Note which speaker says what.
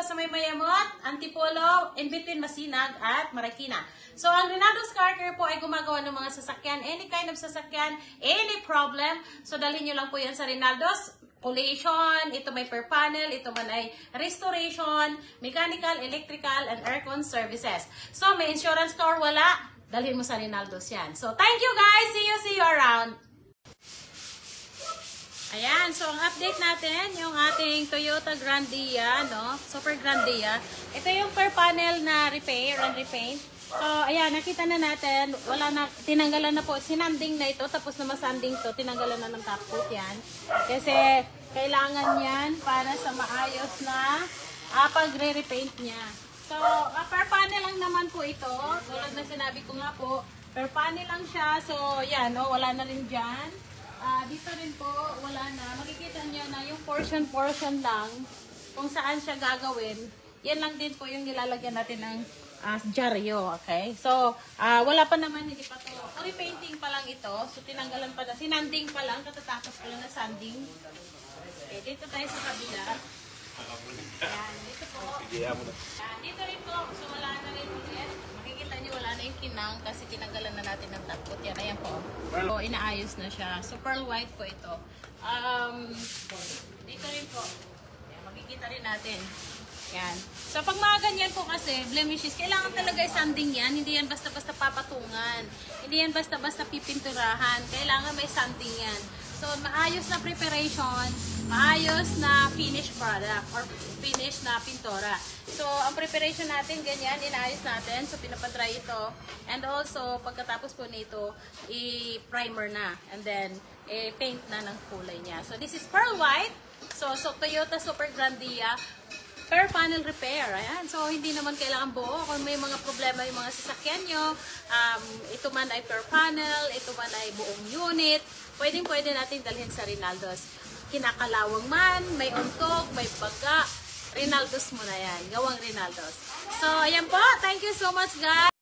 Speaker 1: sa may Mayamot, Antipolo, in between Masinag at Marikina. So, ang Rinaldo's Car Care po ay gumagawa ng mga sasakyan, any kind of sasakyan, any problem. So, dalhin nyo lang po yan sa Rinaldo's. Collation, ito may per panel, ito man ay restoration, mechanical, electrical, and aircon services. So, may insurance ka or wala, dalhin mo sa Rinaldo's yan. So, thank you guys! See you around! Ayan, so ang update natin, yung ating Toyota Grandia, no? Super Grandia. Ito yung per panel na repair and repaint. So, ayan, nakita na natin, wala na, tinanggalan na po, sinanding na ito, tapos na masanding to, tinanggalan na ng top coat yan. Kasi, kailangan yan para sa maayos na pagre-repaint niya. So, per panel lang naman po ito, tulad na sinabi ko nga po, per panel lang siya, so, yan, no, wala na rin dyan. Dito rin po, wala na, makikita nyo na yung portion lang, kung saan siya gagawin, yan lang din po yung nilalagyan natin ng dyaryo, okay? So, wala pa naman, hindi pa to. Repainting pa lang ito. So, tinanggalan pa na. Sinanding pa lang. Katatapos pa lang na sanding. Okay, dito tayo sa kabila. Ayan, dito po. Dito rin po. So, wala na rin ulit. Makikita nyo, wala na yung kinang kasi tinanggalan na natin ng tapot. Yan, ayan po. So, inaayos na siya. So, pearl white po ito. Dito rin po. Ayan, makikita rin natin. Yan. So, pag mga ganyan po kasi, blemishes, kailangan talaga sanding yan. Hindi yan basta-basta papatungan. Hindi yan basta-basta pipinturahan. Kailangan may sanding yan. So, maayos na preparation, maayos na finished product or finished na pintura. So, ang preparation natin, ganyan, inaayos natin. So, pinapadry ito. And also, pagkatapos po nito, i-primer na. And then, paint na ng kulay niya. So, this is pearl white. So Toyota Super Grandia. Per panel repair. Ayan. So, hindi naman kailangan buo. Kung may mga problema yung mga sasakyan nyo, ito man ay per panel, ito man ay buong unit, pwede natin dalhin sa Rinaldo's. Kinakalawang man, may untog, may baga, Rinaldo's mo na yan. Gawang Rinaldo's. So, ayan po. Thank you so much, guys.